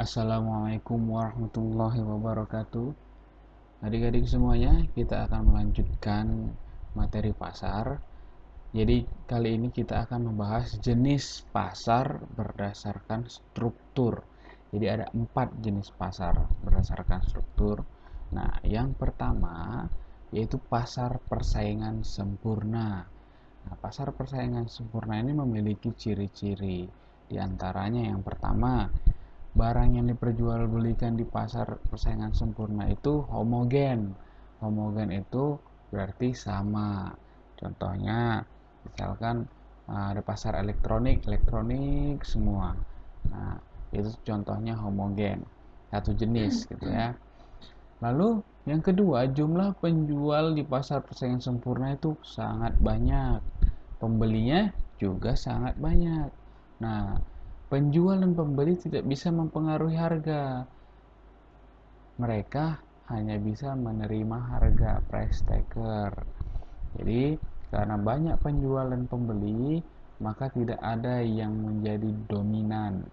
Assalamualaikum warahmatullahi wabarakatuh. Adik-adik semuanya, kita akan melanjutkan materi pasar. Jadi kali ini kita akan membahas jenis pasar berdasarkan struktur. Jadi ada 4 jenis pasar berdasarkan struktur. Nah, yang pertama yaitu pasar persaingan sempurna. Nah, pasar persaingan sempurna ini memiliki ciri-ciri. Di antaranya yang pertama, barang yang diperjualbelikan di pasar persaingan sempurna itu homogen. Homogen itu berarti sama. Contohnya, misalkan ada pasar elektronik semua. Nah, itu contohnya homogen, satu jenis gitu ya. Lalu yang kedua, jumlah penjual di pasar persaingan sempurna itu sangat banyak. Pembelinya juga sangat banyak. Nah, penjual dan pembeli tidak bisa mempengaruhi harga. Mereka hanya bisa menerima harga price taker. Jadi, karena banyak penjual dan pembeli, maka tidak ada yang menjadi dominan.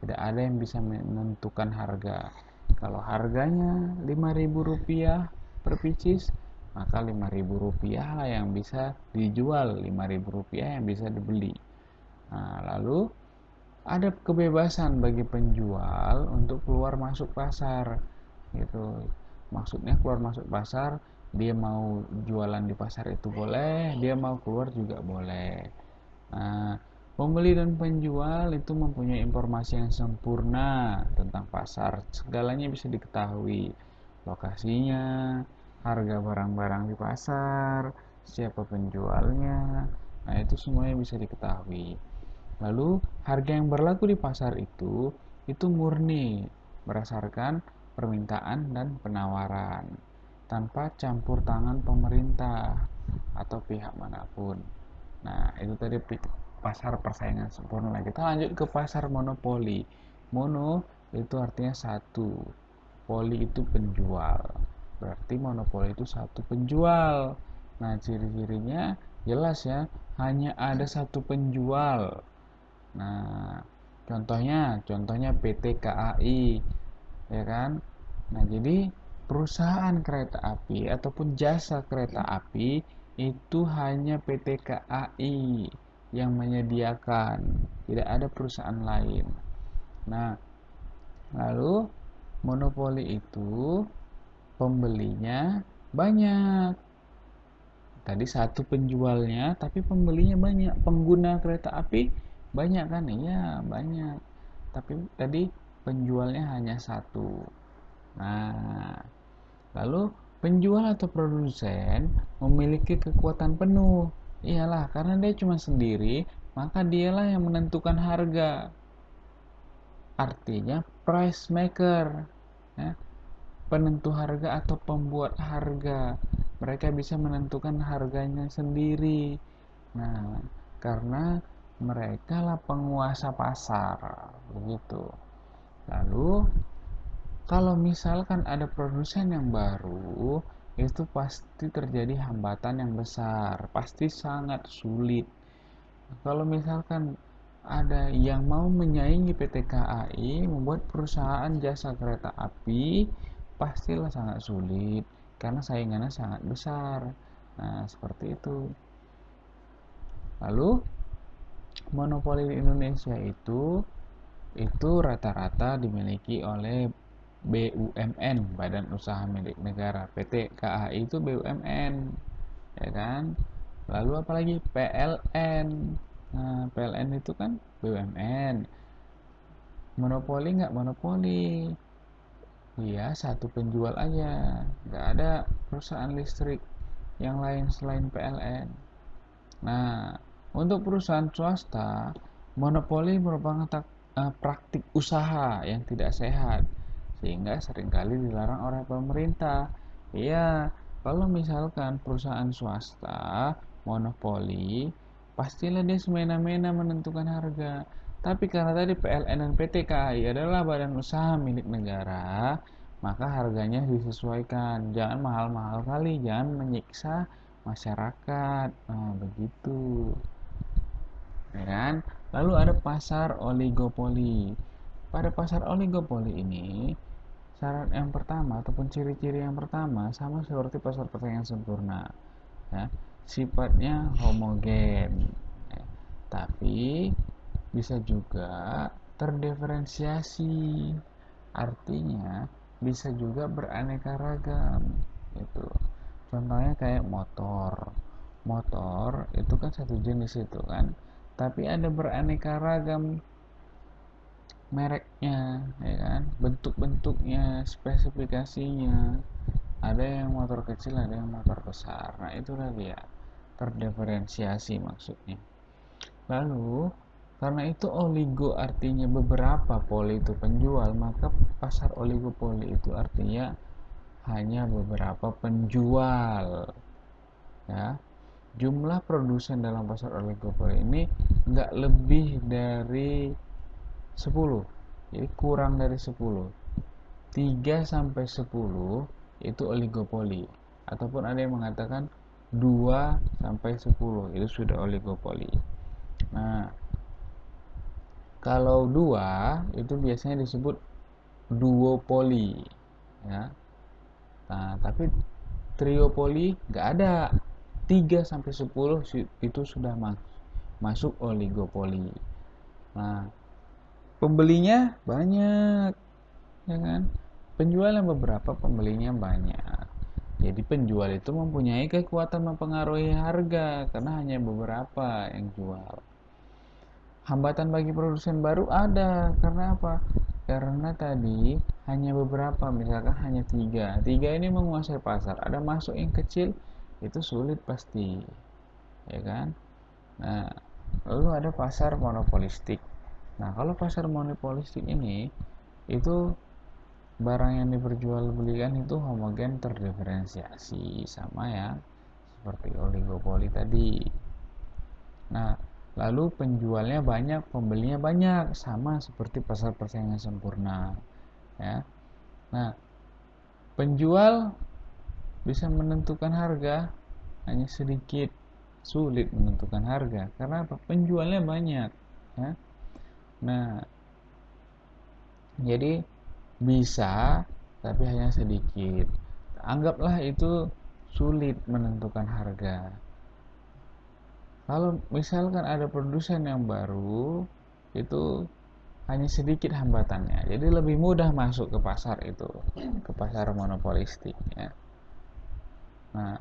Tidak ada yang bisa menentukan harga. Kalau harganya Rp5.000 per pieces, maka Rp5.000 lah yang bisa dijual, Rp5.000 yang bisa dibeli. Nah, lalu ada kebebasan bagi penjual untuk keluar masuk pasar gitu. Maksudnya keluar masuk pasar, dia mau jualan di pasar itu boleh, dia mau keluar juga boleh. Nah, pembeli dan penjual itu mempunyai informasi yang sempurna tentang pasar. Segalanya bisa diketahui. Lokasinya, harga barang-barang di pasar, siapa penjualnya. Nah, itu semuanya bisa diketahui. Lalu, harga yang berlaku di pasar itu murni berdasarkan permintaan dan penawaran tanpa campur tangan pemerintah atau pihak manapun. Nah, itu tadi pasar persaingan sempurna. Kita lanjut ke pasar monopoli. Mono itu artinya satu, poli itu penjual. Berarti monopoli itu satu penjual. Nah, ciri-cirinya jelas ya, hanya ada satu penjual. Nah, contohnya PT KAI, ya kan? Nah, jadi perusahaan kereta api ataupun jasa kereta api itu hanya PT KAI yang menyediakan, tidak ada perusahaan lain. Nah, lalu monopoli itu pembelinya banyak. Tadi satu penjualnya, tapi pembelinya banyak. Pengguna kereta api banyak kan? Iya, banyak. Tapi tadi penjualnya hanya satu. Nah, lalu penjual atau produsen memiliki kekuatan penuh. Iyalah, karena dia cuma sendiri, maka dialah yang menentukan harga. Artinya price maker, ya, penentu harga atau pembuat harga. Mereka bisa menentukan harganya sendiri. Nah, karena mereka lah penguasa pasar, begitu. Lalu kalau misalkan ada produsen yang baru, itu pasti terjadi hambatan yang besar, pasti sangat sulit. Kalau misalkan ada yang mau menyaingi PT KAI, membuat perusahaan jasa kereta api, pastilah sangat sulit karena saingannya sangat besar. Nah, seperti itu. Lalu monopoli di Indonesia itu rata-rata dimiliki oleh BUMN, Badan Usaha Milik Negara. PT KAI itu BUMN, ya kan? Lalu apalagi PLN. Nah, PLN itu kan BUMN. Monopoli nggak monopoli? Iya, satu penjual aja. Nggak ada perusahaan listrik yang lain selain PLN. Nah, untuk perusahaan swasta, monopoli merupakan praktik usaha yang tidak sehat, sehingga seringkali dilarang oleh pemerintah. Iya, kalau misalkan perusahaan swasta monopoli, pastilah dia semena-mena menentukan harga. Tapi karena tadi PLN dan PT KAI adalah badan usaha milik negara, maka harganya disesuaikan. Jangan mahal-mahal kali, jangan menyiksa masyarakat. Nah, begitu. Ya kan? Lalu ada pasar oligopoli. pada pasar oligopoli ini, syarat yang pertama ataupun ciri-ciri yang pertama sama seperti pasar persaingan sempurna, ya, sifatnya homogen, ya, tapi bisa juga terdiferensiasi, artinya bisa juga beraneka ragam. Itu contohnya kayak motor itu kan satu jenis itu kan, tapi ada beraneka ragam mereknya, ya kan, bentuk-bentuknya, spesifikasinya, ada yang motor kecil, ada yang motor besar. Nah itulah dia terdiferensiasi maksudnya. Lalu karena itu oligo artinya beberapa, poli itu penjual, maka pasar oligopoli itu artinya hanya beberapa penjual, ya. Jumlah produsen dalam pasar oligopoli ini nggak lebih dari 10, jadi kurang dari 10. 3 sampai 10 itu oligopoli, ataupun ada yang mengatakan 2 sampai 10 itu sudah oligopoli. Nah, kalau 2 itu biasanya disebut duopoli, ya. Nah, tapi triopoli nggak ada. 3 sampai 10 itu sudah masuk oligopoli. Nah, pembelinya banyak, ya kan? Penjualnya beberapa, pembelinya banyak. Jadi penjual itu mempunyai kekuatan mempengaruhi harga karena hanya beberapa yang jual. Hambatan bagi produsen baru ada, karena apa? Karena tadi hanya beberapa, misalkan hanya tiga ini menguasai pasar, ada masuk yang kecil itu sulit pasti, ya kan. Nah, lalu ada pasar monopolistik. Nah, kalau pasar monopolistik ini itu barang yang diperjualbelikan itu homogen, terdiferensiasi, sama ya seperti oligopoli tadi. Nah, lalu penjualnya banyak, pembelinya banyak, sama seperti pasar persaingan sempurna, ya. Nah, penjual bisa menentukan harga hanya sedikit, sulit menentukan harga karena apa? Penjualnya banyak, ya. Nah, jadi bisa tapi hanya sedikit. Anggaplah itu sulit menentukan harga. Kalau misalkan ada produsen yang baru, itu hanya sedikit hambatannya, jadi lebih mudah masuk ke pasar itu, ke pasar monopolistik, ya. Nah,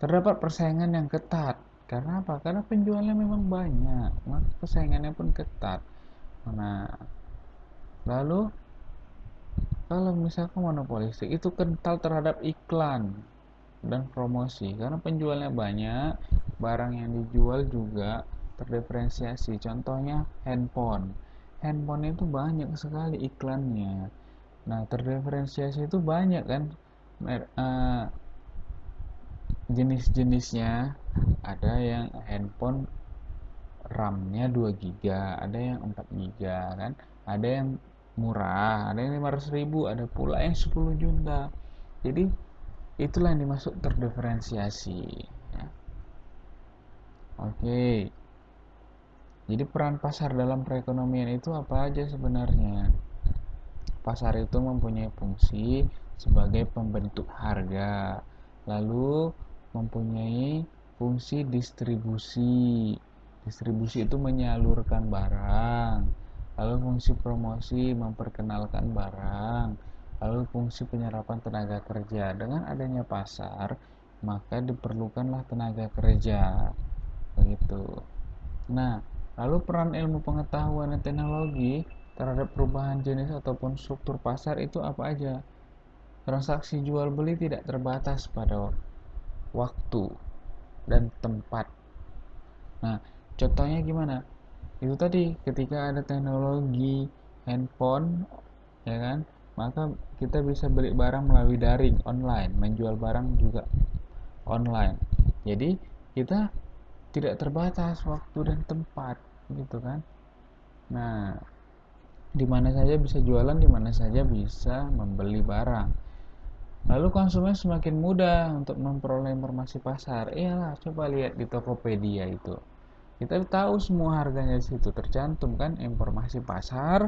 terdapat persaingan yang ketat. Karena apa? Karena penjualnya memang banyak, maka persaingannya pun ketat. Nah, lalu kalau misalkan monopolistik itu kental terhadap iklan dan promosi, karena penjualnya banyak, barang yang dijual juga terdiferensiasi. Contohnya handphone itu banyak sekali iklannya. Nah, terdiferensiasi itu banyak kan, jenis-jenisnya. Ada yang handphone RAM-nya 2 GB, ada yang 4 GB kan, ada yang murah, ada yang 500.000, ada pula yang 10 juta. Jadi itulah yang dimaksud terdiferensiasi, ya. Oke, jadi peran pasar dalam perekonomian itu apa aja sebenarnya? Pasar itu mempunyai fungsi sebagai pembentuk harga, lalu mempunyai fungsi distribusi. Distribusi itu menyalurkan barang, lalu fungsi promosi memperkenalkan barang, lalu fungsi penyerapan tenaga kerja. Dengan adanya pasar, maka diperlukanlah tenaga kerja, begitu. Nah, lalu peran ilmu pengetahuan dan teknologi terhadap perubahan jenis ataupun struktur pasar itu apa aja? Transaksi jual beli tidak terbatas pada waktu dan tempat. Nah, contohnya gimana? Itu tadi, ketika ada teknologi handphone, ya kan, maka kita bisa beli barang melalui daring, online, menjual barang juga online. Jadi kita tidak terbatas waktu dan tempat, gitu kan. Nah, di mana saja bisa jualan, di mana saja bisa membeli barang. Lalu konsumen semakin mudah untuk memperoleh informasi pasar. Iyalah, coba lihat di Tokopedia itu. Kita tahu semua harganya di situ tercantum kan, informasi pasar,